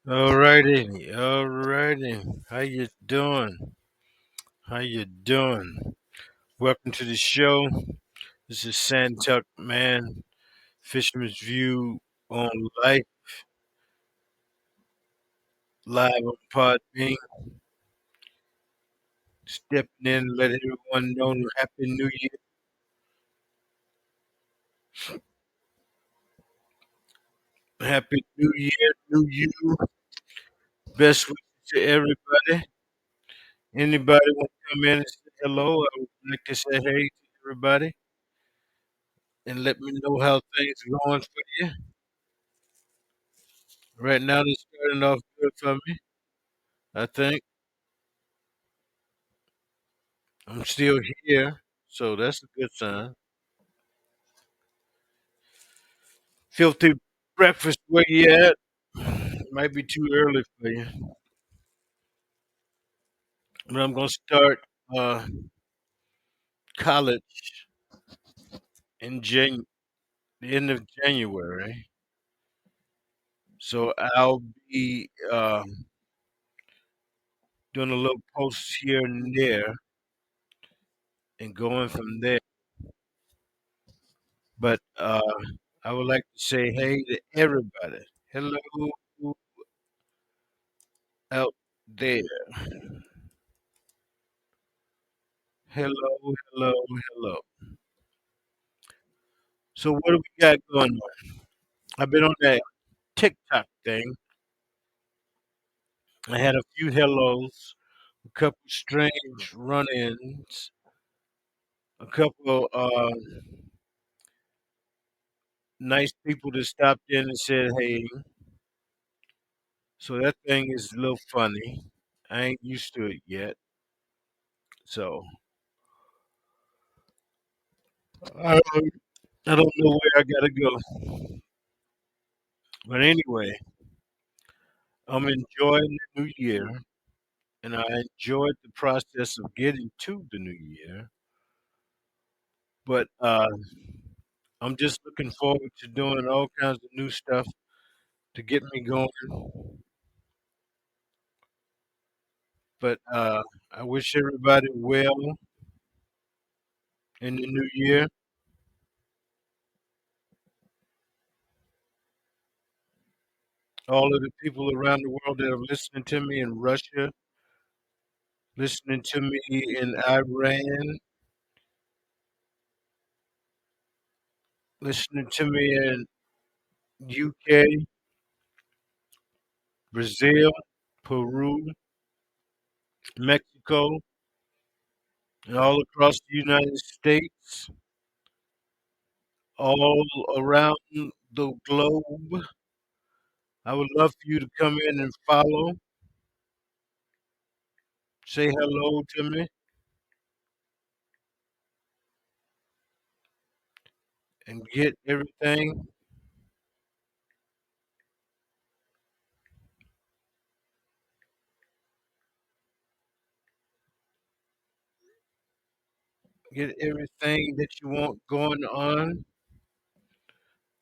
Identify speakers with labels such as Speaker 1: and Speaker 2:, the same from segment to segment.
Speaker 1: Alrighty, alrighty. How you doing? How you doing? Welcome to the show. This is Santuck Man, Fisherman's View on Life, live on Podbean. Stepping in, let everyone know Happy New Year. Happy New Year, New You. Best wishes to everybody. Anybody want to come in and say hello? I would like to say hey to everybody and let me know how things are going for you. Right now, they're starting off good for me. I think I'm still here, so that's a good sign. Filthy breakfast, where you at? Might be too early for you, but I'm gonna start uh, college in the end of January. So I'll be doing a little posts here and there and going from there. But I would like to say hey to everybody. Hello out there. Hello, hello, hello. So what do we got going on? I've been on that TikTok thing. I had a few hellos, a couple strange run-ins, a couple nice people that stopped in and said hey. So that thing is a little funny. I ain't used to it yet. So I, I don't know where I gotta go. But anyway, I'm enjoying the new year, and I enjoyed the process of getting to the new year. But I'm just looking forward to doing all kinds of new stuff to get me going. But I wish everybody well in the new year. All of the people around the world that are listening to me in Russia, listening to me in Iran, listening to me in UK, Brazil, Peru, Mexico, and all across the United States, all around the globe. I would love for you to come in and follow, say hello to me, and get everything that you want going on,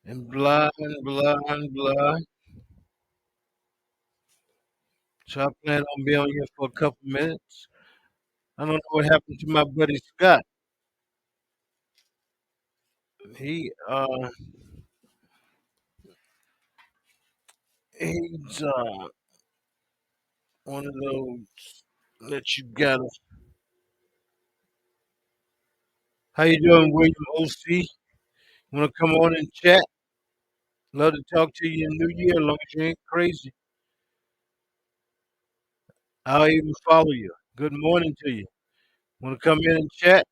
Speaker 1: and blah and blah and blah. So I plan on being on here for a couple minutes. I don't know what happened to my buddy Scott. He he's one of those that you gotta. How you doing, William OC? Want to come on and chat? Love to talk to you in New Year, as long as you ain't crazy. I'll even follow you. Good morning to you. Want to come in and chat?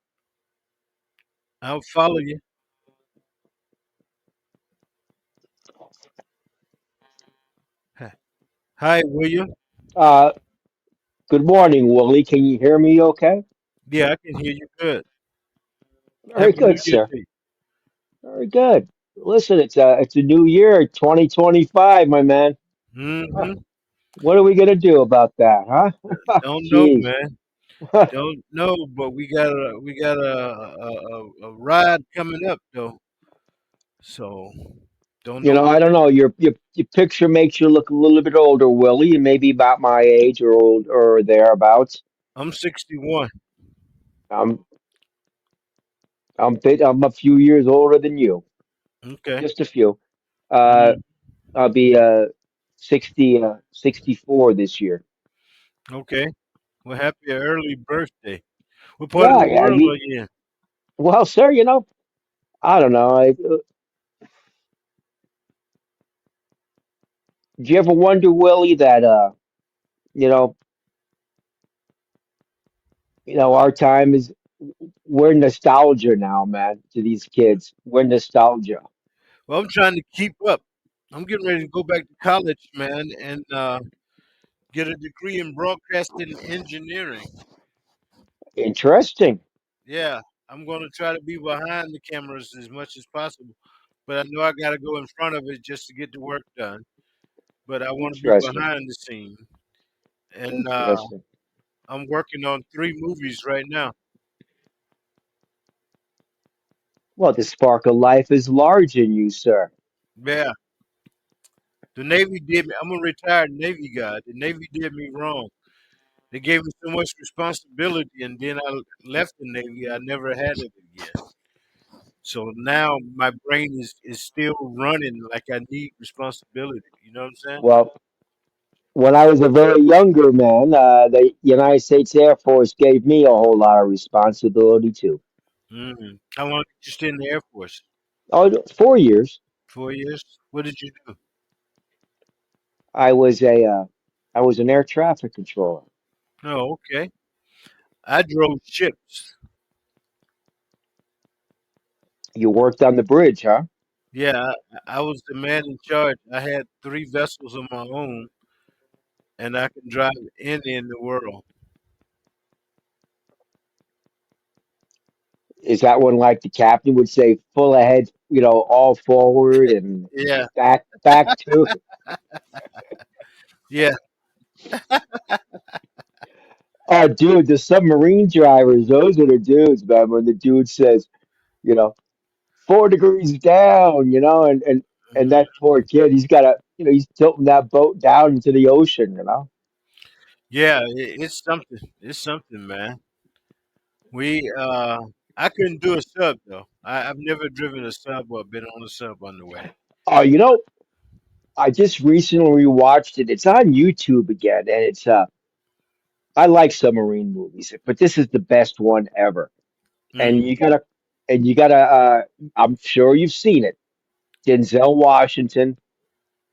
Speaker 1: I'll follow you. Hi, William.
Speaker 2: Uh, Good morning, Wooly. Can you hear me okay?
Speaker 1: Yeah, I can hear you good.
Speaker 2: Very
Speaker 1: Happy New
Speaker 2: good,
Speaker 1: Year
Speaker 2: sir.
Speaker 1: to you.
Speaker 2: Very good. Listen, it's a new year, 2025, my man. Huh.
Speaker 1: Mm-hmm.
Speaker 2: What are we gonna do about that, huh?
Speaker 1: Don't know,
Speaker 2: Jeez.
Speaker 1: man. Don't know, but we got a ride coming up though. So Don't
Speaker 2: You
Speaker 1: know.
Speaker 2: know, I don't know. Your picture makes you look a little bit older, Willie, and maybe about my age or old or thereabouts.
Speaker 1: I'm 61.
Speaker 2: I'm I'm a few years older than you,
Speaker 1: Okay.
Speaker 2: just a few. Uh,
Speaker 1: Mm,
Speaker 2: I'll be 64 this year.
Speaker 1: okay. Well, happy early birthday. What part of
Speaker 2: Yeah,
Speaker 1: the
Speaker 2: yeah.
Speaker 1: world are you in?
Speaker 2: Well, sir, you know, I don't know. Do you ever wonder, Willie, that you know, our time is we're nostalgia now, man. To these kids, we're nostalgia.
Speaker 1: Well, I'm trying to keep up. I'm getting ready to go back to college, man, and get a degree in broadcasting engineering.
Speaker 2: Interesting,
Speaker 1: Yeah, I'm going to try to be behind the cameras as much as possible, but I know I got to go in front of it just to get the work done. But I want to be
Speaker 2: interesting,
Speaker 1: behind the scene, and
Speaker 2: interesting.
Speaker 1: I'm working on 3 movies right now.
Speaker 2: Well, the spark of life is large in you, sir.
Speaker 1: Yeah, the Navy did me. I'm a retired Navy guy. The Navy did me wrong. They gave me so much responsibility, and then I left the Navy. I never had it again. So now my brain is still running like I need responsibility. You know what I'm saying?
Speaker 2: Well, when I was a very younger man, the United States Air Force gave me a whole lot of responsibility too.
Speaker 1: How long did you stay in the Air Force?
Speaker 2: Oh, 4 years.
Speaker 1: 4 years. What did you do?
Speaker 2: I was a I was an air traffic controller.
Speaker 1: Oh, okay. I drove ships.
Speaker 2: You worked on the bridge, huh?
Speaker 1: Yeah, I was the man in charge. I had 3 vessels of my own, and I can drive any in the world.
Speaker 2: Is that when like the captain would say full ahead, all forward and
Speaker 1: Yeah,
Speaker 2: back to?
Speaker 1: yeah,
Speaker 2: Oh, dude, the submarine drivers, those are the dudes, man. When the dude says, you know, 4 degrees down, and
Speaker 1: mhm.
Speaker 2: that poor kid, he's got to, he's tilting that boat down into the ocean.
Speaker 1: Yeah. It's something. It's something, man. We I couldn't do a sub though. I've never driven a sub or been on a sub on the way.
Speaker 2: Oh, I just recently watched it. It's on YouTube again, and I like submarine movies, but this is the best one ever. And
Speaker 1: Mm,
Speaker 2: you gotta, I'm sure you've seen it. Denzel Washington,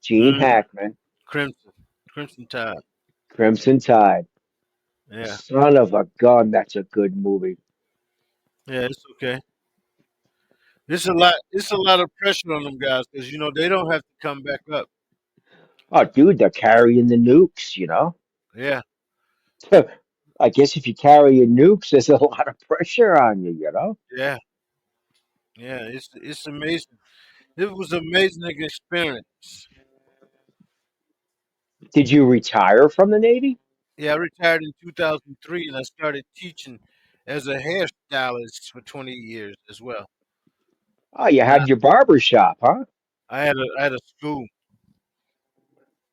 Speaker 2: Gene
Speaker 1: mm,
Speaker 2: Hackman,
Speaker 1: Crimson, Crimson Tide.
Speaker 2: Crimson Tide.
Speaker 1: Yeah,
Speaker 2: Son of a gun, that's a good movie.
Speaker 1: yeah, it's okay. It's a lot. It's a lot of pressure on them guys because they don't have to come back up.
Speaker 2: Oh, dude, they're carrying the nukes.
Speaker 1: Yeah,
Speaker 2: I guess if you carry your nukes, there's a lot of pressure on you.
Speaker 1: yeah, yeah. It's amazing. It was an amazing experience.
Speaker 2: Did you retire from the Navy?
Speaker 1: Yeah, I retired in 2003 and I started teaching as a hairstylist for 20 years as well.
Speaker 2: Oh, you
Speaker 1: And
Speaker 2: had your barber shop, huh?
Speaker 1: I had a school.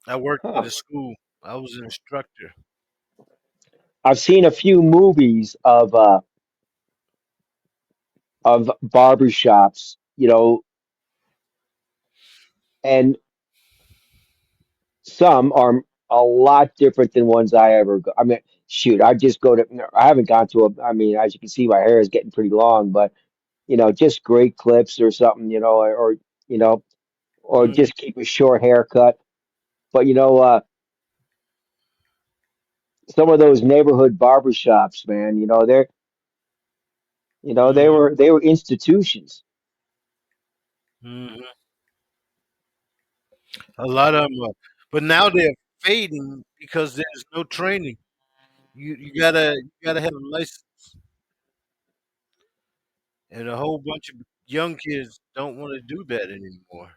Speaker 1: I worked at
Speaker 2: Huh.
Speaker 1: a school. I was an instructor.
Speaker 2: I've seen a few movies of barber shops, and some are a lot different than ones I ever go. I mean, shoot, I just go to. I haven't gone to a. I mean, as you can see, my hair is getting pretty long, but just great clips or something, you know, or
Speaker 1: Mm,
Speaker 2: just keep a short haircut. But some of those neighborhood barber shops, man, they
Speaker 1: mm,
Speaker 2: were institutions.
Speaker 1: mm. A lot of them, but now they're fading because there's no training. You gotta have a license, and a whole bunch of young kids don't want to do that anymore.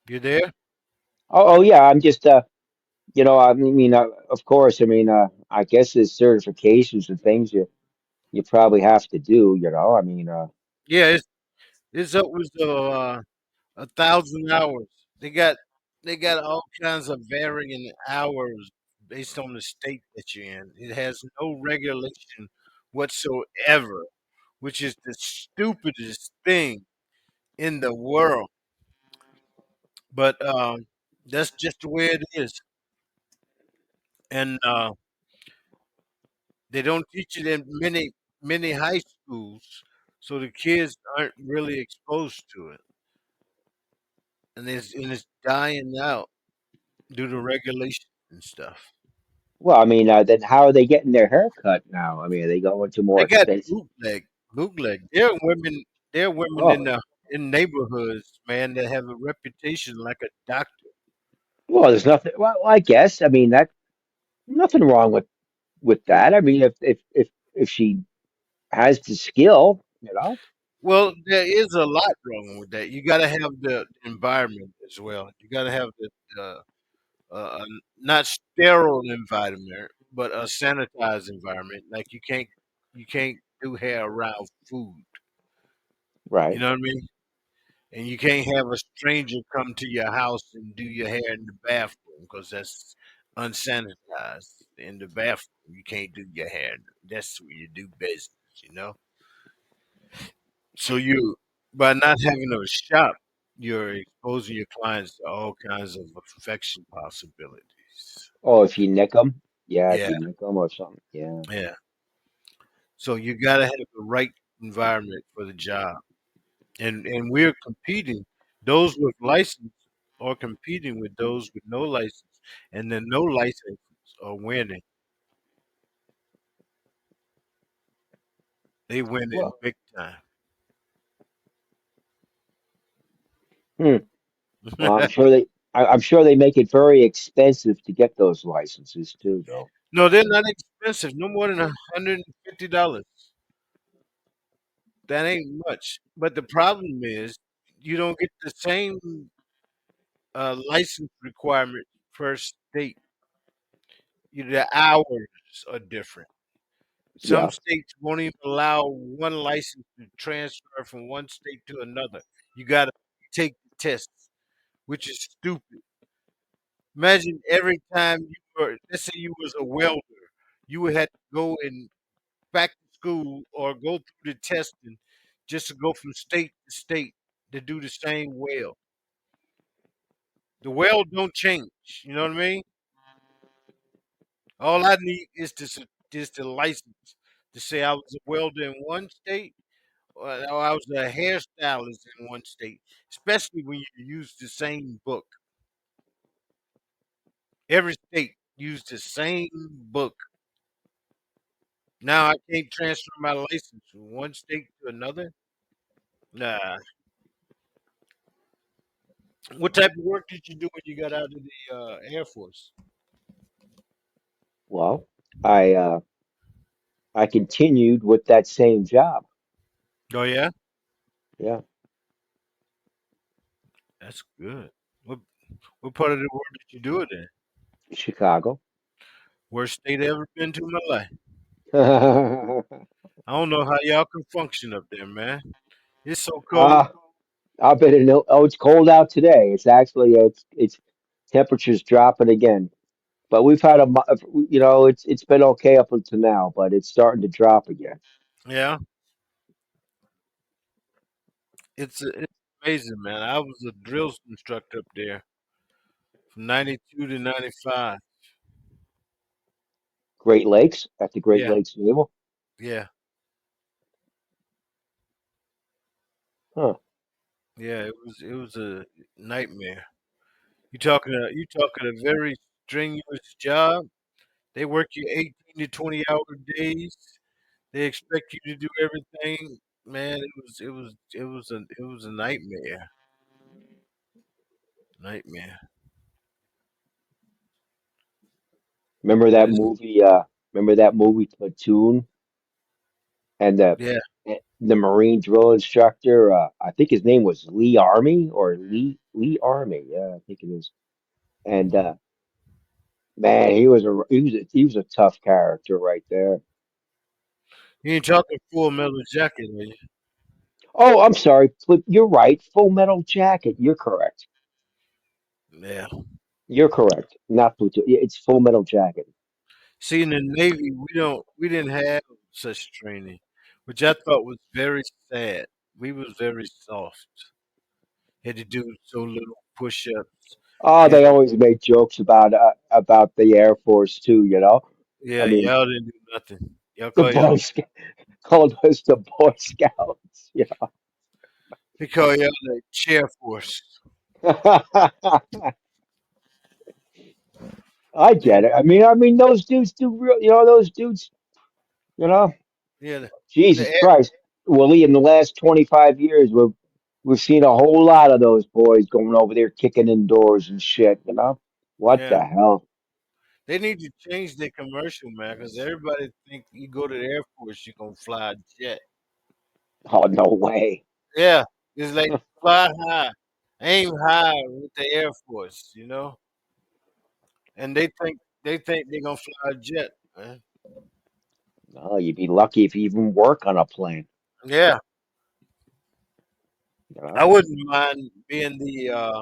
Speaker 1: You there?
Speaker 2: Oh yeah, I'm just I mean, of course, I mean, I guess there's certifications and things. you probably have to do, I mean,
Speaker 1: Yeah, it's upwards of 1,000 hours. They got they got all kinds of varying hours based on the state that you're in. It has no regulation whatsoever, which is the stupidest thing in the world. But that's just the way it is, and they don't teach it in many high schools, so the kids aren't really exposed to it, and it's dying out due to regulation and stuff.
Speaker 2: well, I mean, then how are they getting their hair cut now? I mean, are they going to more
Speaker 1: They got
Speaker 2: expensive?
Speaker 1: bootleg. There are women
Speaker 2: Oh,
Speaker 1: in neighborhoods, man, that have a reputation like a doctor.
Speaker 2: well, there's nothing. Well, I guess. I mean, that nothing wrong with that. I mean, if she has the skill,
Speaker 1: Well, there is a lot wrong with that. You got to have the environment as well. You got to have the a not sterile environment, but a sanitized environment. Like you can't do hair around food. You
Speaker 2: right?
Speaker 1: know what I mean? And you can't have a stranger come to your house and do your hair in the bathroom because that's unsanitized. In the bathroom, you can't do your hair. That's where you do business. You know. So you, by not having a shop, you're exposing your clients to all kinds of infection possibilities.
Speaker 2: Oh, if you nick them, yeah, if
Speaker 1: Yeah,
Speaker 2: you nick them or something, yeah.
Speaker 1: yeah. So you gotta have the right environment for the job. And we're competing. Those with license are competing with those with no license, and then no license are winning. They win in
Speaker 2: Well,
Speaker 1: big time.
Speaker 2: hmm. Well, I'm sure they make it very expensive to get those licenses too, though.
Speaker 1: No, they're not expensive. No more than $150. That ain't much. But the problem is you don't get the same license requirement per state. The hours are different. Some
Speaker 2: Yeah.
Speaker 1: states won't even allow one license to transfer from one state to another. You got to take the test, which is stupid. Imagine every time let's say you was a welder, you would have to go and back to school or go through the testing just to go from state to state to do the same weld. The weld don't change. You know what I mean? All I need is the license to say I was a welder in one state or I was a hairstylist in one state, especially when you use the same book. Every state used the same book. Now I can't transfer my license from one state to another. Nah. What type of work did you do when you got out of the Air Force?
Speaker 2: Well, I continued with that same job.
Speaker 1: Oh yeah,
Speaker 2: Yeah,
Speaker 1: that's good. What what part of the world did you do it in?
Speaker 2: Chicago.
Speaker 1: Worst state I ever been to in my life.
Speaker 2: uh,
Speaker 1: I don't know how y'all can function up there, man. It's so cold.
Speaker 2: I'll bet it's cold out today. It's actually it's temperatures dropping again. But we've had it's been okay up until now, but it's starting to drop again.
Speaker 1: Yeah, it's amazing, man. I was a drills instructor up there from '92 to '95.
Speaker 2: Great Lakes at the Great
Speaker 1: Yeah,
Speaker 2: Lakes Naval.
Speaker 1: yeah,
Speaker 2: Huh.
Speaker 1: yeah. It was a nightmare. You talking a very strenuous job. They work you 18 to 20 hour days. They expect you to do everything. Man, it was a nightmare. Nightmare.
Speaker 2: Remember
Speaker 1: But
Speaker 2: that
Speaker 1: it's
Speaker 2: movie? Remember that movie Platoon and
Speaker 1: yeah,
Speaker 2: the Marine drill instructor? I think his name was Lee Army or Lee Army. Yeah, I think it is. And man, he was a tough character right there.
Speaker 1: You ain't talking Full Metal Jacket, are you?
Speaker 2: Oh, I'm sorry. You're right. Full Metal Jacket. You're correct.
Speaker 1: Yeah.
Speaker 2: You're correct. Not Platoon. It's Full Metal Jacket.
Speaker 1: See, in the Navy, we didn't have such training, which I thought was very sad. We was very soft. Had to do so little push-ups.
Speaker 2: Oh,
Speaker 1: We had
Speaker 2: they
Speaker 1: to,
Speaker 2: always make jokes about the Air Force too. You know. I
Speaker 1: yeah,
Speaker 2: mean,
Speaker 1: y'all didn't do nothing. Y'all
Speaker 2: the
Speaker 1: call
Speaker 2: Boy
Speaker 1: y'all
Speaker 2: Scout called us the Boy Scouts. You
Speaker 1: they call y'all the chair force.
Speaker 2: know. I
Speaker 1: Yeah,
Speaker 2: get it. I mean, those dudes do real. You know, those dudes. You know,
Speaker 1: yeah. The
Speaker 2: Jesus
Speaker 1: air,
Speaker 2: Christ. Willie, in the last 25 years, we've seen a whole lot of those boys going over there kicking indoors and shit. You know, what
Speaker 1: yeah.
Speaker 2: the hell?
Speaker 1: They need to change their commercial, man, because everybody think you go to the Air Force, you're gonna fly a jet.
Speaker 2: Oh, no way.
Speaker 1: Yeah, it's like fly high, aim high with the Air Force, and they think they're gonna fly a jet, man.
Speaker 2: No, you'd be lucky if you even work on a plane.
Speaker 1: Yeah,
Speaker 2: You
Speaker 1: I
Speaker 2: know?
Speaker 1: wouldn't mind being the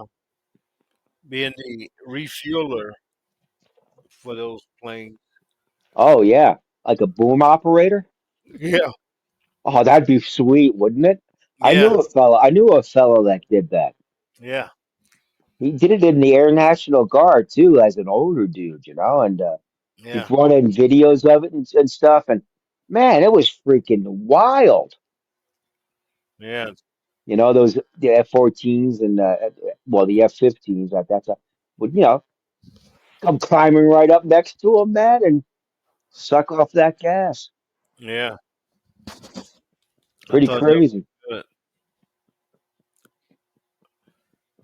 Speaker 1: refueler for those planes.
Speaker 2: Oh yeah, like a boom operator.
Speaker 1: Yeah,
Speaker 2: Oh, that'd be sweet, wouldn't it? I
Speaker 1: yeah,
Speaker 2: knew a fella. I knew a fellow that did that.
Speaker 1: yeah,
Speaker 2: He did it in the Air National Guard too, as an older dude, you know, and he
Speaker 1: yeah,
Speaker 2: brought in videos of it and stuff. And man, it was freaking wild.
Speaker 1: yeah,
Speaker 2: You know, those the F-14s and well, the F-15s at that time would come climbing right up next to him, man, and suck off that gas.
Speaker 1: yeah. I
Speaker 2: Pretty
Speaker 1: thought that was
Speaker 2: crazy.
Speaker 1: good.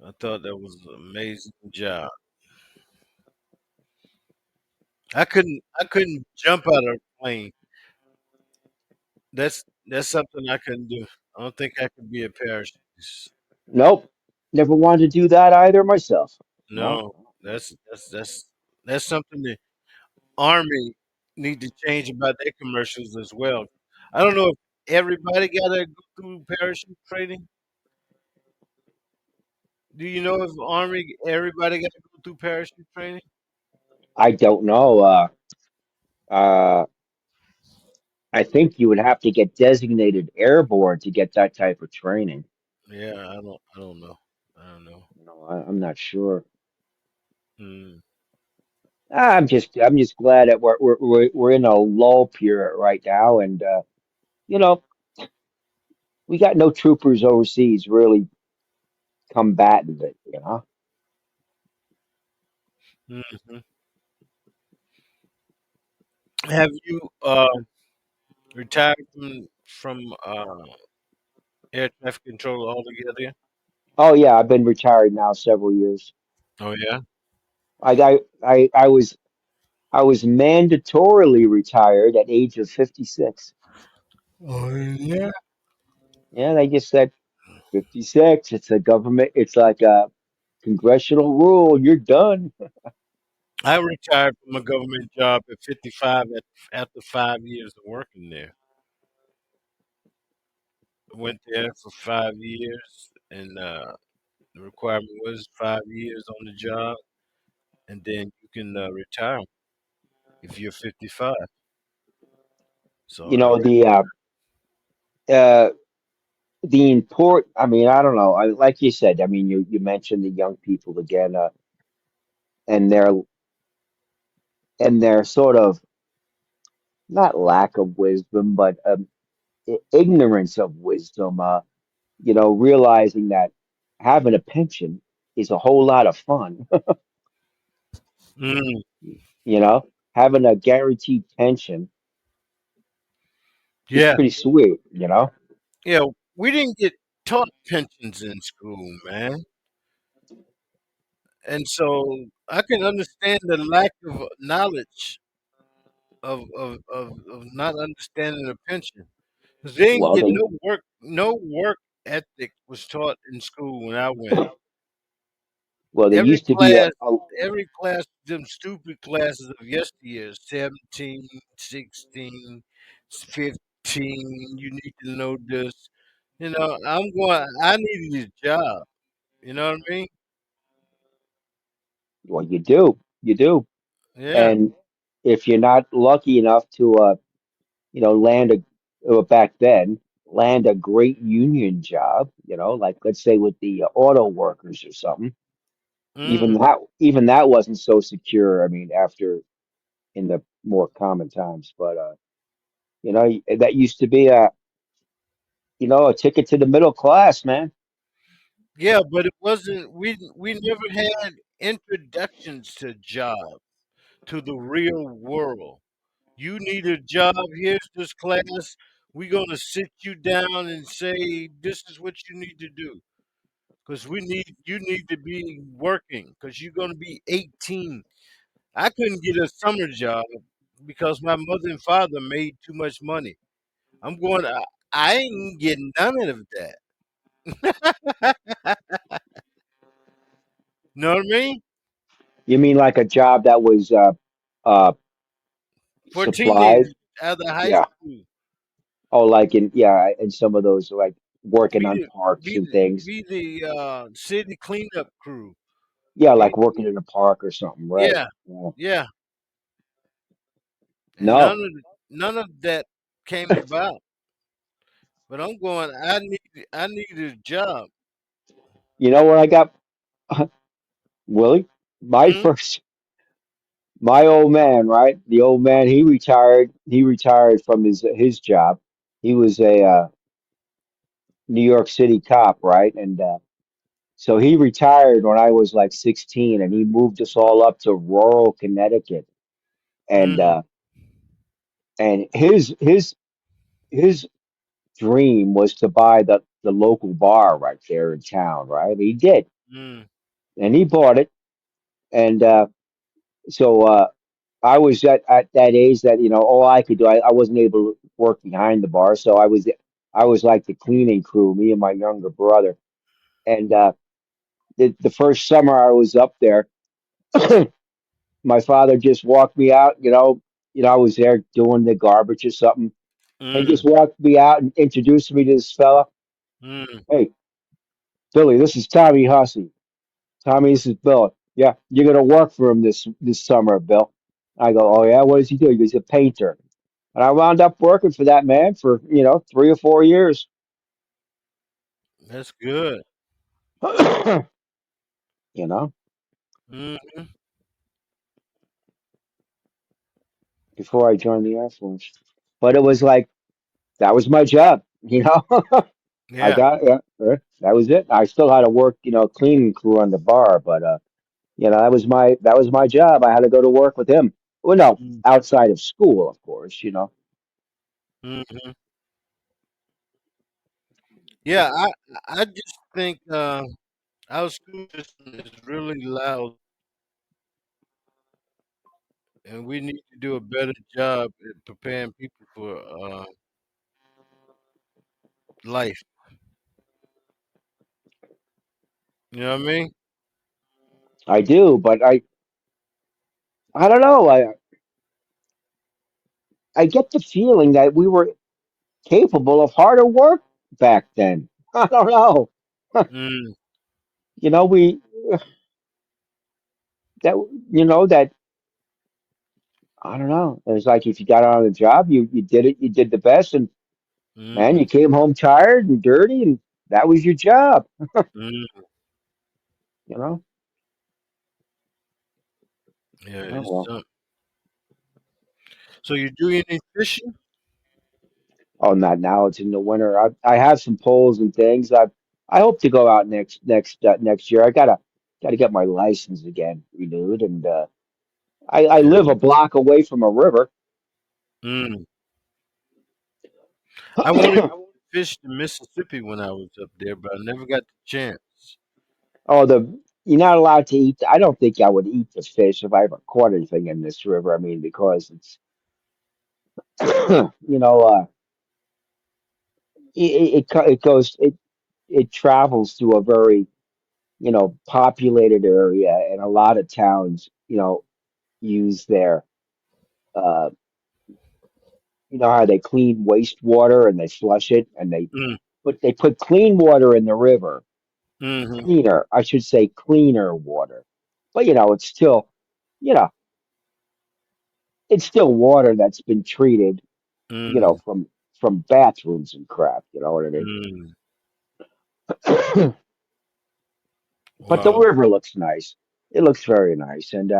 Speaker 1: I thought that was an amazing job. I couldn't jump out of a plane. That's something I couldn't do. I don't think I could be a parachutist.
Speaker 2: Nope, never wanted to do that either myself. No.
Speaker 1: No, that's something the Army need to change about their commercials as well. I don't know if everybody got to go through parachute training. Do you know if Army everybody got to go through parachute training?
Speaker 2: I don't know. Uh, I think you would have to get designated airborne to get that type of training.
Speaker 1: Yeah, I don't know. I don't know.
Speaker 2: No, I'm not sure.
Speaker 1: Hmm.
Speaker 2: I'm just glad that we're in a lull period right now, and you know, we got no troopers overseas really combating it. You know.
Speaker 1: Hmm. Have you retired from air traffic control altogether?
Speaker 2: Oh yeah, I've been retired now several years.
Speaker 1: Oh yeah.
Speaker 2: I was mandatorily retired at age of 56.
Speaker 1: Oh yeah.
Speaker 2: Yeah, they just said 56. It's a government. It's like a congressional rule. You're done.
Speaker 1: I retired from a government job at 55 after 5 years of working there. I went there for 5 years, and the requirement was 5 years on the job, and then you can retire if you're 55. So
Speaker 2: You
Speaker 1: I
Speaker 2: know uh the import. I mean, I don't know. Like you said. I mean, you mentioned the young people again, and their sort of not lack of wisdom, but ignorance of wisdom. Realizing that having a pension is a whole lot of fun.
Speaker 1: mm,
Speaker 2: Having a guaranteed pension is
Speaker 1: yeah,
Speaker 2: pretty sweet.
Speaker 1: yeah. We didn't get taught pensions in school, man, and so I can understand the lack of knowledge of not understanding the pension. 'Cause they didn't
Speaker 2: Well,
Speaker 1: get
Speaker 2: they
Speaker 1: no work ethic was taught in school when I went.
Speaker 2: well they
Speaker 1: Every
Speaker 2: used to be
Speaker 1: class, every class, them stupid classes of yesteryear, 17, 16, 15. 18. You need to know this. I'm going. I needed a job. You know what I mean?
Speaker 2: Well, you do,
Speaker 1: Yeah.
Speaker 2: and if you're not lucky enough to, land back then, land a great union job, like let's say with the auto workers or something.
Speaker 1: Mm.
Speaker 2: Even that wasn't so secure. I mean, after in the more common times, but that used to be a ticket to the middle class, man.
Speaker 1: Yeah, but it wasn't. We never had introductions to job, to the real world. You need a job. Here's this class. We're gonna sit you down and say this is what you need to do. Because you need to be working. Because you're gonna be 18. I couldn't get a summer job because my mother and father made too much money. I'm going. I ain't getting none of that. Know what I mean?
Speaker 2: You mean like a job that was uh,
Speaker 1: For
Speaker 2: supplies?
Speaker 1: teenagers out of high
Speaker 2: Yeah.
Speaker 1: school,
Speaker 2: Oh, like in some of those like working
Speaker 1: be
Speaker 2: on
Speaker 1: the
Speaker 2: parks
Speaker 1: be
Speaker 2: and
Speaker 1: the,
Speaker 2: things.
Speaker 1: be the city cleanup crew.
Speaker 2: Yeah,
Speaker 1: Be
Speaker 2: like working in a park or something, right?
Speaker 1: Yeah,
Speaker 2: Yeah.
Speaker 1: yeah, and
Speaker 2: No,
Speaker 1: none of that came about. But I'm going. I need a job.
Speaker 2: you know where I got Willie? My
Speaker 1: Hmm?
Speaker 2: first, my old man, right? The old man, he retired. He retired from his job. He was a New York City cop, right? And so he retired when I was like 16, and he moved us all up to rural Connecticut. And
Speaker 1: Mm,
Speaker 2: his dream was to buy the local bar right there in town, right? He did,
Speaker 1: mm,
Speaker 2: and he bought it. And so I was at that age that all I could do. I wasn't able to work behind the bar, so I was like the cleaning crew, me and my younger brother. And the first summer I was up there, my father just walked me out. I was there doing the garbage or something. He just
Speaker 1: mm,
Speaker 2: walked me out and introduced me to this fella.
Speaker 1: mm.
Speaker 2: Hey, Billy, this is Tommy Hussey. Tommy, this is Bill. Yeah, you're gonna work for him this summer, Bill. I go, oh yeah, what does he do? He goes, he's a painter. And I wound up working for that man for 3 or 4 years.
Speaker 1: That's good.
Speaker 2: you know,
Speaker 1: Mm,
Speaker 2: before I joined the Air Force. But it was like that was my job. I
Speaker 1: yeah.
Speaker 2: got that was it. I still had to work, cleaning crew on the bar, but that was my job. I had to go to work with him. Well, no,
Speaker 1: Mm,
Speaker 2: outside of school, of course.
Speaker 1: mm. Yeah. I just think our school system is really loud, and we need to do a better job at preparing people for life. You know what I mean?
Speaker 2: I do, but I don't know. I get the feeling that we were capable of harder work back then. I don't know.
Speaker 1: Mm,
Speaker 2: We that that I don't know. It was like if you got on the job, you did it. You did the best, and man, you
Speaker 1: mm,
Speaker 2: came home tired and dirty, and that was your job.
Speaker 1: mm.
Speaker 2: You know.
Speaker 1: Yeah.
Speaker 2: Oh
Speaker 1: It's
Speaker 2: well.
Speaker 1: so you do any fishing?
Speaker 2: Oh, not now. It's in the winter. I have some poles and things. I hope to go out next year. I gotta get my license again renewed, and I
Speaker 1: Yeah.
Speaker 2: live a block away from a river.
Speaker 1: Mm. I wanted to fish the Mississippi when I was up there, but I never got the chance.
Speaker 2: Oh, you're not allowed to eat. I don't think I would eat the fish if I ever caught anything in this river. I mean, because it's, it goes it travels through a very populated area, and a lot of towns use their uh You know how they clean wastewater and they flush it and
Speaker 1: Mm,
Speaker 2: they put clean water in the river.
Speaker 1: mm-hmm,
Speaker 2: Cleaner, I should say cleaner water. But you know, it's still, you know, it's still water that's been treated, you know,
Speaker 1: mm,
Speaker 2: from bathrooms and crap, you know what I
Speaker 1: mm.
Speaker 2: mean? But the
Speaker 1: Wow.
Speaker 2: river looks nice. It looks very nice, and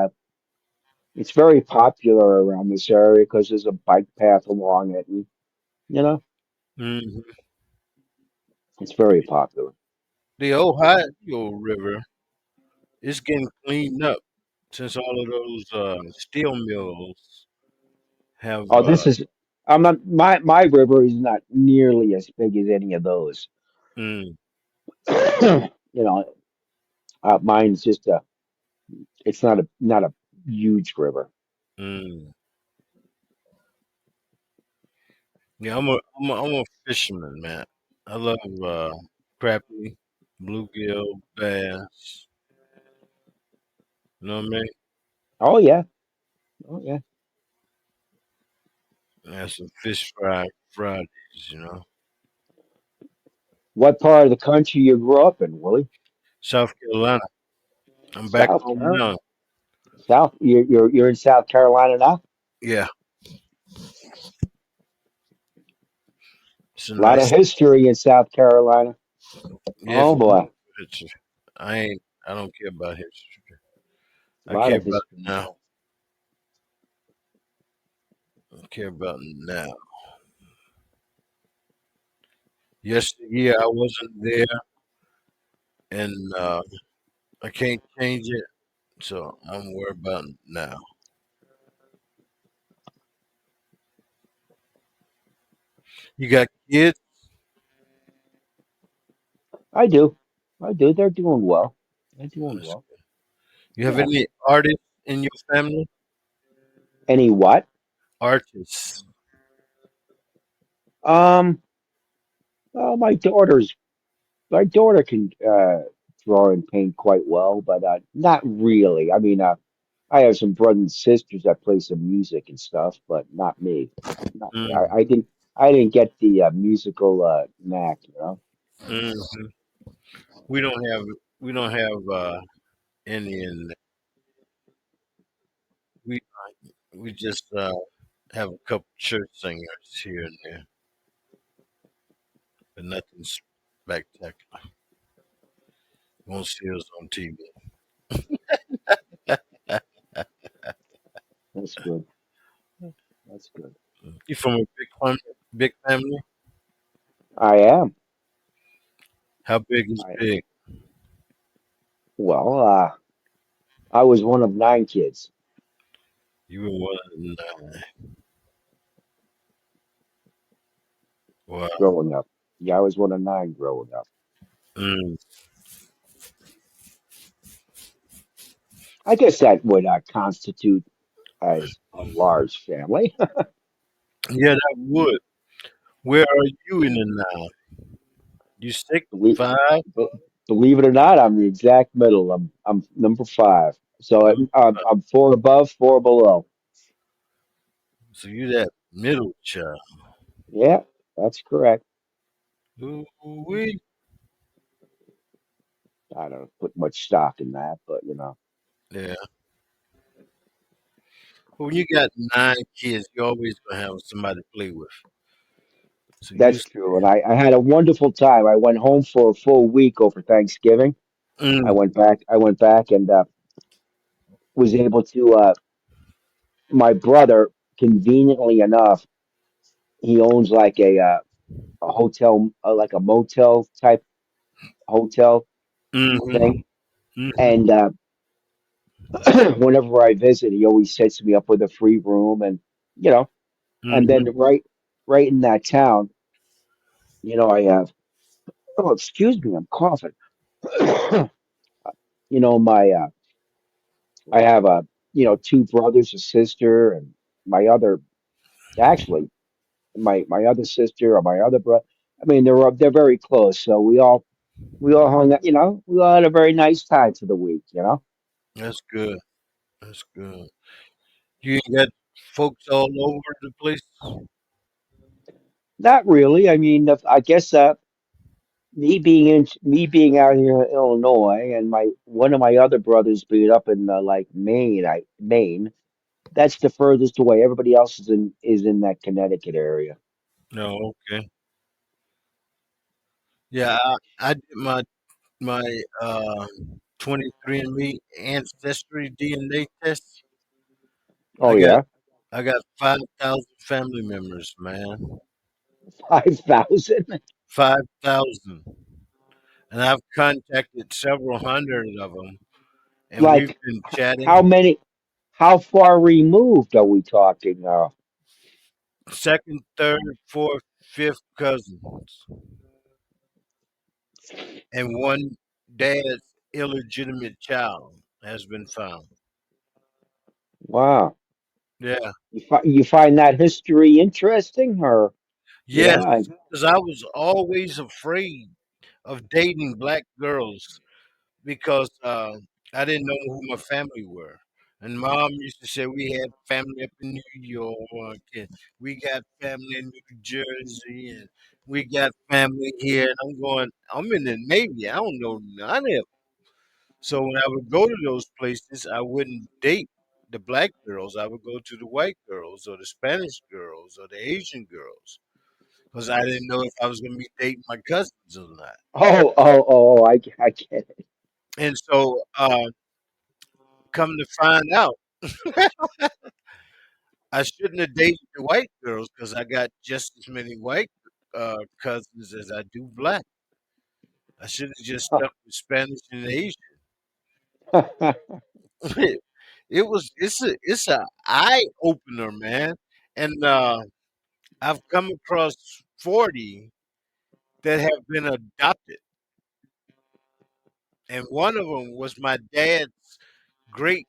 Speaker 2: it's very popular around this area because there's a bike path along it, and you know,
Speaker 1: Hmm.
Speaker 2: it's very popular.
Speaker 1: The Ohio River is getting cleaned up since all of those steel mills have.
Speaker 2: Oh, this is I'm not my river is not nearly as big as any of those.
Speaker 1: Mm,
Speaker 2: You know, mine's just a it's not a huge river.
Speaker 1: mm. Yeah, I'm a fisherman, man. I love crappie, bluegill, bass. You know what I mean?
Speaker 2: Oh yeah, oh yeah.
Speaker 1: And some fish fry Fridays. You know,
Speaker 2: What part of the country you grew up in, Willie?
Speaker 1: South Carolina. I'm back
Speaker 2: South
Speaker 1: home
Speaker 2: Carolina.
Speaker 1: now.
Speaker 2: South. You're in South Carolina now.
Speaker 1: Yeah, it's a
Speaker 2: A lot of
Speaker 1: nice.
Speaker 2: history in South Carolina.
Speaker 1: Yeah, if
Speaker 2: Oh
Speaker 1: you look
Speaker 2: boy,
Speaker 1: at it, I ain't. I don't care about history.
Speaker 2: a
Speaker 1: I
Speaker 2: lot
Speaker 1: care
Speaker 2: of
Speaker 1: about
Speaker 2: history.
Speaker 1: now. I care about now. Yesteryear I wasn't there, and I can't change it. So I'm worried about now. You got kids?
Speaker 2: I do. I do. They're doing well. They're doing
Speaker 1: That's
Speaker 2: well.
Speaker 1: good. You have
Speaker 2: Yeah.
Speaker 1: any artists in your family?
Speaker 2: Any what?
Speaker 1: Artists.
Speaker 2: Um. Well, my daughter can draw and paint quite well, but not really. I mean, I have some brothers and sisters that play some music and stuff, but not me. Not me.
Speaker 1: Mm,
Speaker 2: I didn't get the musical knack, you know.
Speaker 1: mm. We don't have we don't have any in we we just have a couple church singers here and there, but nothing spectacular. Won't see us on TV.
Speaker 2: That's good. That's good.
Speaker 1: You from a big family?
Speaker 2: I am.
Speaker 1: How big is
Speaker 2: I
Speaker 1: big?
Speaker 2: well, I was one of nine kids
Speaker 1: You were one of the nine. Wow.
Speaker 2: growing up. Yeah, I was one of nine growing up.
Speaker 1: Mm.
Speaker 2: I guess that would constitute as a large family.
Speaker 1: Yeah, that would. Where are you in the now? You six,
Speaker 2: Believe,
Speaker 1: five?
Speaker 2: be- believe it or not, I'm the exact middle. I'm number five. So
Speaker 1: Number five.
Speaker 2: I'm four above, four below.
Speaker 1: So you that middle child.
Speaker 2: Yeah, that's correct.
Speaker 1: Ooh-wee.
Speaker 2: I don't put much stock in that, but you know,
Speaker 1: Yeah. Well, when you got nine kids, you always gonna have somebody to play with. So you
Speaker 2: that's true. And I had a wonderful time. I went home for a full week over Thanksgiving.
Speaker 1: mm,
Speaker 2: I went back and was able to. My brother, conveniently enough, he owns like a hotel, like a motel type hotel
Speaker 1: mm-hmm,
Speaker 2: thing.
Speaker 1: mm-hmm,
Speaker 2: And whenever I visit, he always sets me up with a free room, and you know, and
Speaker 1: mm-hmm,
Speaker 2: then right in that town, you know, I have. Oh, excuse me, I'm coughing. You know, I have two brothers, a sister, and my other, actually, my other sister or my other brother. I mean, they're very close, so we all hung out. You know, we all had a very nice time for the week. You know,
Speaker 1: that's good. That's good. You ain't got folks all over the place.
Speaker 2: Not really. I mean, I guess me being out here in Illinois, and my one of my other brothers being up in like Maine. That's the furthest away. Everybody else is in that Connecticut area.
Speaker 1: No, okay. Yeah, I did my 23andMe ancestry DNA test.
Speaker 2: Oh
Speaker 1: I got
Speaker 2: yeah,
Speaker 1: I got 5,000 family members, man.
Speaker 2: 5,000.
Speaker 1: 5,000. And I've contacted several hundred of them, and we've
Speaker 2: Like
Speaker 1: been
Speaker 2: how
Speaker 1: chatting.
Speaker 2: many? How far removed are we talking?
Speaker 1: Second, third, fourth, fifth cousins, and one dad's illegitimate child has been found.
Speaker 2: Wow.
Speaker 1: Yeah.
Speaker 2: You find that history interesting, or
Speaker 1: Yes,
Speaker 2: yeah?
Speaker 1: because I was always afraid of dating black girls because I didn't know who my family were. And mom used to say we had family up in New York, and we got family in New Jersey, and we got family here. And I'm going, I'm in the Navy. I don't know none of them. So when I would go to those places, I wouldn't date the black girls. I would go to the white girls or the Spanish girls or the Asian girls because I didn't know if I was going to be dating my cousins or not.
Speaker 2: I get it.
Speaker 1: And so, come to find out, I shouldn't have dated the white girls because I got just as many white cousins as I do black. I should have just stuck with Spanish and Asian. It's a eye opener, man. And I've come across 40 that have been adopted, and one of them was my dad's great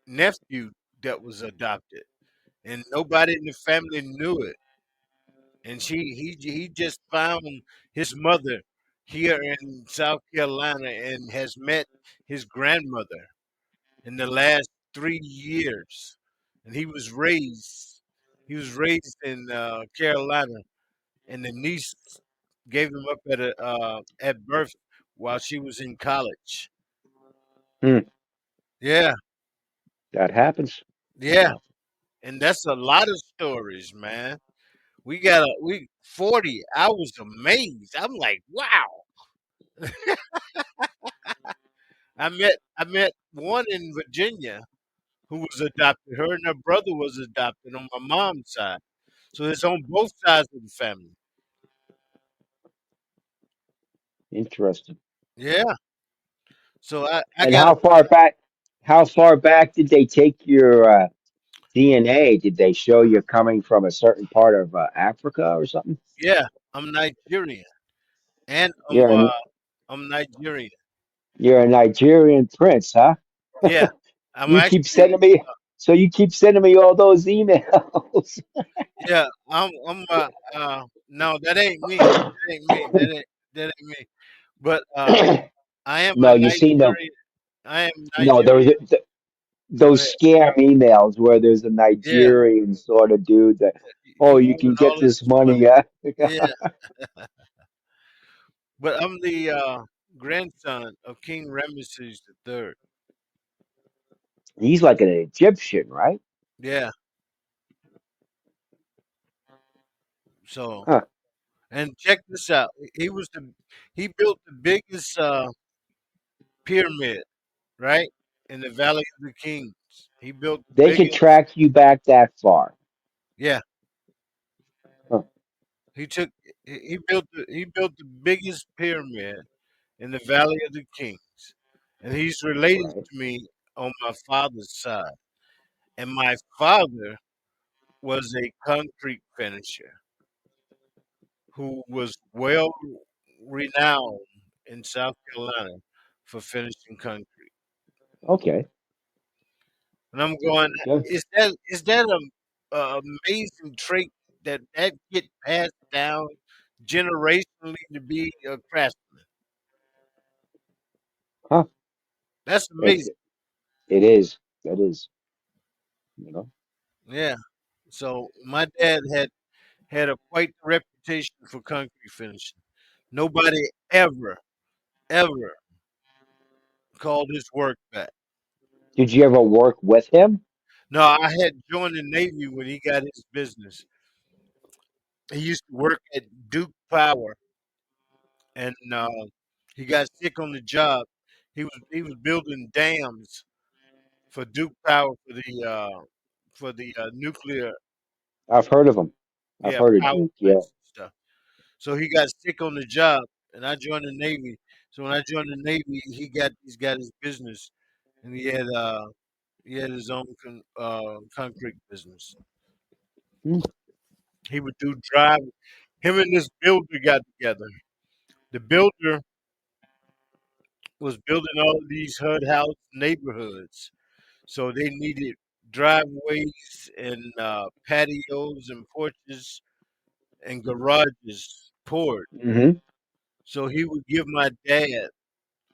Speaker 1: nephew that was adopted, and nobody in the family knew it. And he just found his mother here in South Carolina and has met his grandmother in the last 3 years. And he was raised in Carolina, and the niece gave him up at birth while she was in college.
Speaker 2: Hmm,
Speaker 1: Yeah,
Speaker 2: that happens.
Speaker 1: yeah, and that's a lot of stories, man. We 40. I was amazed. I'm like, wow. I met one in Virginia who was adopted. Her and her brother was adopted on my mom's side. So it's on both sides of the family.
Speaker 2: Interesting.
Speaker 1: Yeah. So I
Speaker 2: And
Speaker 1: got a
Speaker 2: how far back did they take your DNA? Did they show you're coming from a certain part of Africa or something?
Speaker 1: yeah, I'm Nigerian. And
Speaker 2: You're a,
Speaker 1: I'm Nigerian.
Speaker 2: you're a Nigerian prince, huh?
Speaker 1: Yeah. I'm
Speaker 2: You keep
Speaker 1: actually
Speaker 2: sending me, so you keep sending me all those emails.
Speaker 1: yeah, I'm no, that ain't me. That ain't me. That ain't me. But I am a
Speaker 2: No, you seen them.
Speaker 1: Nigerian. I am
Speaker 2: No, there was
Speaker 1: Nigerian. Go
Speaker 2: those
Speaker 1: ahead.
Speaker 2: scam emails where there's a
Speaker 1: Yeah.
Speaker 2: Nigerian sort of dude that, oh,
Speaker 1: He
Speaker 2: you
Speaker 1: wanted
Speaker 2: can get
Speaker 1: all of
Speaker 2: this
Speaker 1: this money.
Speaker 2: money.
Speaker 1: Yeah. But I'm the grandson of King Ramesses III.
Speaker 2: He's like an Egyptian, right?
Speaker 1: Yeah. So,
Speaker 2: Huh.
Speaker 1: and check this out. He built the biggest pyramid, right? In the Valley of the Kings. He built the
Speaker 2: They could
Speaker 1: biggest.
Speaker 2: track you back that far.
Speaker 1: Yeah.
Speaker 2: Huh.
Speaker 1: He took he built the biggest pyramid in the Valley of the Kings. And he's related
Speaker 2: Right.
Speaker 1: to me on my father's side. And my father was a concrete finisher who was well renowned in South Carolina for finishing concrete.
Speaker 2: Okay.
Speaker 1: And I'm going,
Speaker 2: Good.
Speaker 1: is that a amazing trait that get passed down generationally to be a craftsman?
Speaker 2: Huh.
Speaker 1: That's
Speaker 2: It's
Speaker 1: amazing.
Speaker 2: it is. That is. You know.
Speaker 1: Yeah. So my dad had a quite the reputation for concrete finishing. Nobody ever called his work back.
Speaker 2: Did you ever work with him?
Speaker 1: No, I had joined the Navy when he got his business. He used to work at Duke Power, and he got sick on the job. He was building dams for Duke Power for the nuclear,
Speaker 2: I've heard of him. I've
Speaker 1: yeah,
Speaker 2: heard of
Speaker 1: power
Speaker 2: Duke. Yeah.
Speaker 1: plants and stuff. So he got sick on the job, and I joined the Navy. So when I joined the Navy, he's got his business, and he had his own concrete business.
Speaker 2: Hmm.
Speaker 1: He would do drive. Him and this builder got together. The builder was building all of these HUD house neighborhoods, so they needed driveways and patios and porches and garages poured.
Speaker 2: Hmm.
Speaker 1: So he would give my dad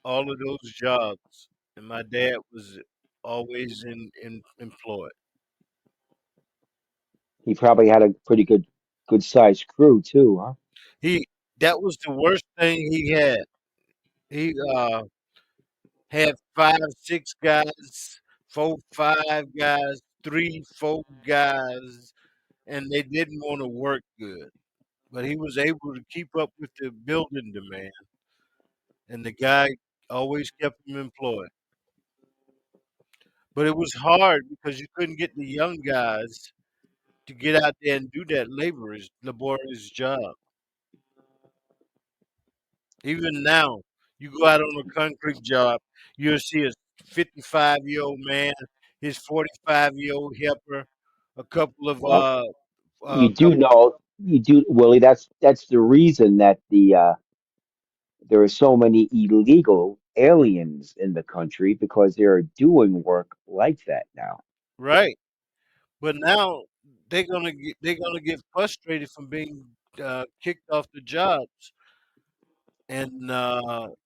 Speaker 1: all of those jobs, and my dad was always in employed.
Speaker 2: He probably had a pretty good sized crew too, huh?
Speaker 1: He That was the worst thing he had. He had five, six guys, four, five guys, three, four guys, and they didn't want to work good. But he was able to keep up with the building demand, and the guy always kept him employed. But it was hard because you couldn't get the young guys to get out there and do that laborious job. Even now, you go out on a concrete job, you'll see a 55-year-old man, his 45-year-old helper, a couple of
Speaker 2: Well,
Speaker 1: uh,
Speaker 2: you do
Speaker 1: couple.
Speaker 2: know, you do, Willie. That's the reason that there are so many illegal aliens in the country because they're doing work like that now.
Speaker 1: Right. But now they're gonna get frustrated from being kicked off the jobs, and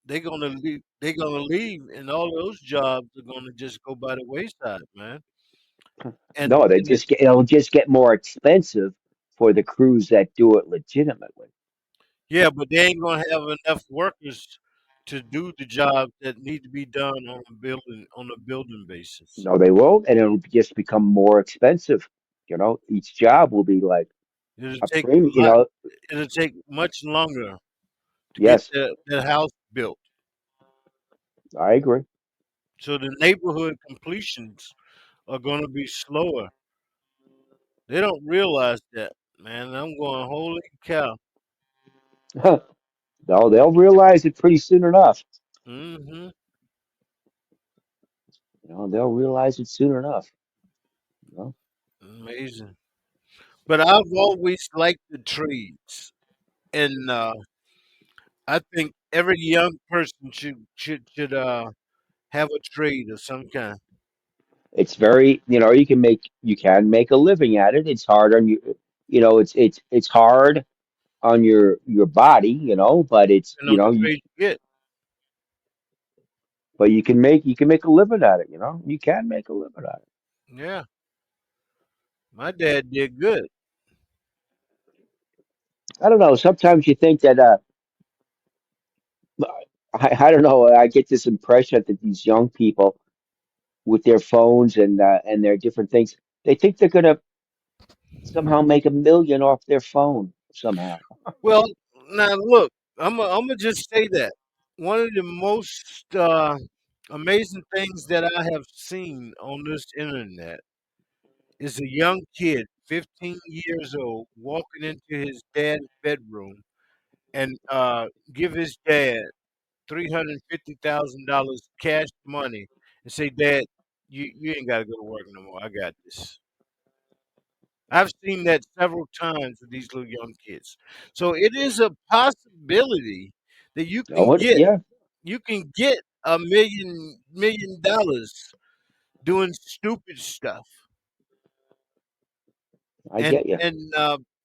Speaker 1: they're gonna leave. They're gonna leave, and all those jobs are gonna just go by the wayside, man. And
Speaker 2: No,
Speaker 1: and
Speaker 2: it'll just get more expensive for the crews that do it legitimately.
Speaker 1: yeah, but they ain't gonna have enough workers to do the jobs that need to be done on a building basis.
Speaker 2: No, they won't, and it'll just become more expensive. Each job will be like
Speaker 1: It'll
Speaker 2: a
Speaker 1: take
Speaker 2: premium.
Speaker 1: a lot. It'll take much longer to get
Speaker 2: Yes,
Speaker 1: the house built.
Speaker 2: I agree.
Speaker 1: So the neighborhood completions are gonna be slower. They don't realize that, man. I'm going, holy cow.
Speaker 2: No, they'll realize it pretty soon enough.
Speaker 1: Hmm.
Speaker 2: They'll realize it soon enough. You know?
Speaker 1: Amazing. But I've always liked the trees, and I think every young person should have a trade of some kind.
Speaker 2: It's very, you can make a living at it. It's hard on you, it's hard on your body, but it's,
Speaker 1: And on the trade you get.
Speaker 2: but you can make a living at it, You can make a living at it.
Speaker 1: Yeah, my dad did good.
Speaker 2: I don't know. Sometimes you think that I don't know, I get this impression that these young people with their phones and their different things, they think they're gonna somehow make a million off their phone somehow.
Speaker 1: Well, now look, I'm gonna just say that one of the most amazing things that I have seen on this internet is a young kid, 15 years old, walking into his dad's bedroom and give his dad $350,000 cash money and say, "Dad, you ain't got to go to work no more. I got this." I've seen that several times with these little young kids. So it is a possibility that
Speaker 2: Oh, yeah,
Speaker 1: you can get a million dollars doing stupid stuff,
Speaker 2: I
Speaker 1: and
Speaker 2: get you.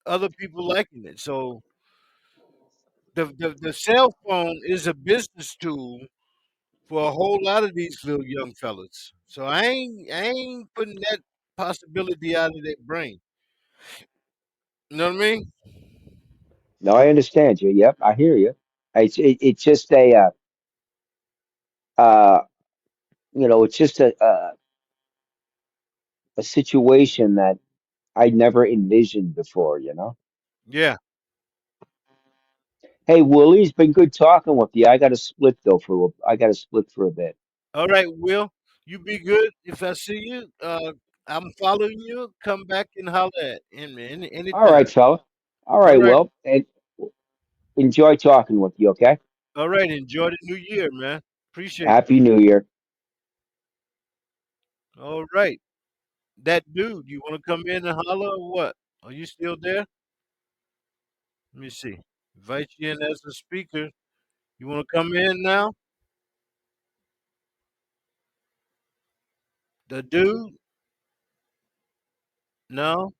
Speaker 1: other people liking it. So the cell phone is a business tool for a whole lot of these little young fellas. So I ain't putting that possibility out of their brain. You know what I mean?
Speaker 2: No, I understand you. Yep, I hear you. It's just uh, it's just a situation that I never envisioned before, you know?
Speaker 1: Yeah.
Speaker 2: Hey, Willie, it's been good talking with you. I got to split for a bit.
Speaker 1: All right, Will. You be good. If I see you, I'm following you. Come back and holler at me
Speaker 2: All
Speaker 1: anytime.
Speaker 2: right, fella. All
Speaker 1: All
Speaker 2: right,
Speaker 1: right.
Speaker 2: well, and enjoy talking with you, okay?
Speaker 1: All right. Enjoy the new year, man. Appreciate
Speaker 2: Happy New Year.
Speaker 1: you. All right. That dude, you want to come in and holler or what? Are you still there? Let me see. Invite you in as a speaker. You want to come in now? The dude? No?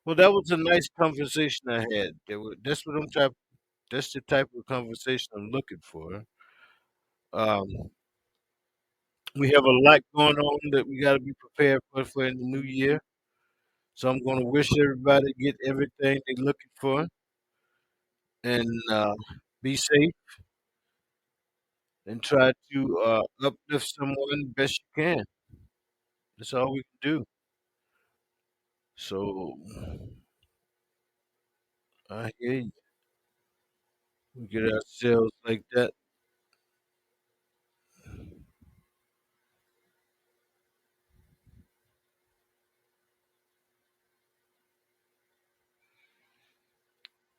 Speaker 1: Well, that was a nice conversation I had. That's what I'm type. That's the type of conversation I'm looking for. Um, we have a lot going on that we got to be prepared for in the new year. So I'm going to wish everybody get everything they're looking for and be safe and try to uplift someone best you can. That's all we can do. So I hear you. We get ourselves like that.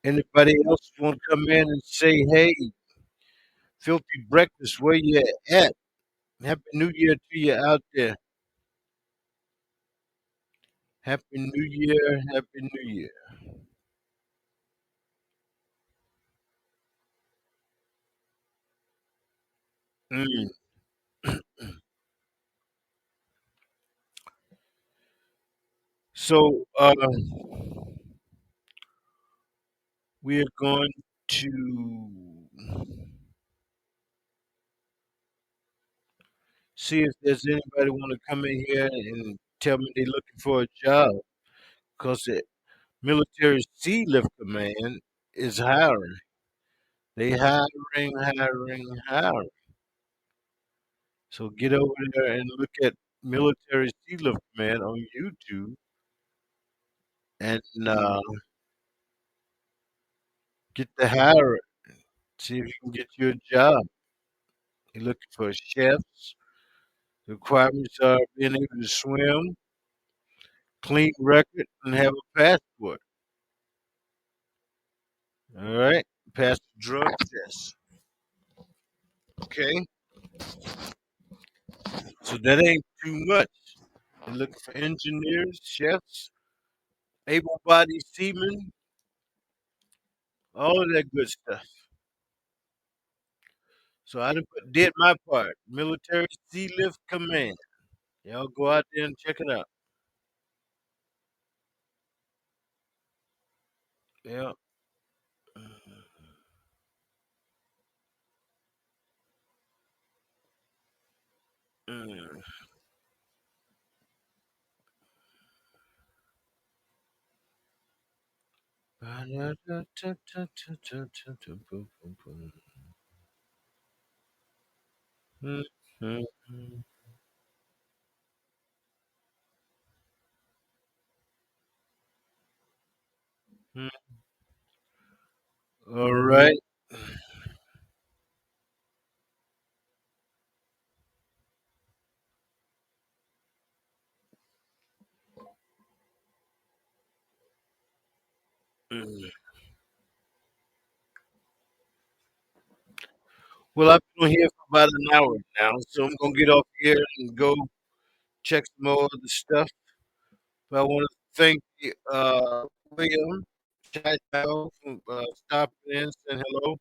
Speaker 1: Anybody else want to come in and say, hey, filthy breakfast, where you at? Happy New Year to you out there. Happy New Year. Happy New Year. Mm. So we are going to see if there's anybody want to come in here and tell me they're looking for a job because the military sea lift command is hiring. They hiring. So get over there and look at military sea lift command on YouTube and get the hire. See if you can get you a job. You're looking for chefs. The requirements are being able to swim, clean record, and have a passport. All right, pass the drug test. Okay, so that ain't too much. They're looking for engineers, chefs, able-bodied seamen, all of that good stuff. So did my part. Military Sea Lift Command. Y'all go out there and check it out. Yeah. Mm. All right. Mm. Well, I've been on here for about an hour now, so I'm gonna get off here and go check some more of the stuff. But I want to thank William Child for stopping in, saying hello,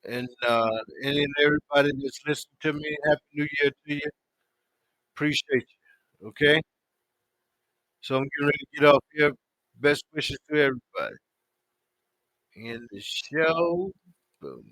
Speaker 1: and any and everybody that's listening to me. Happy New Year to you. Appreciate you. Okay, so I'm getting ready to get off here. Best wishes to everybody. In the show. Boom.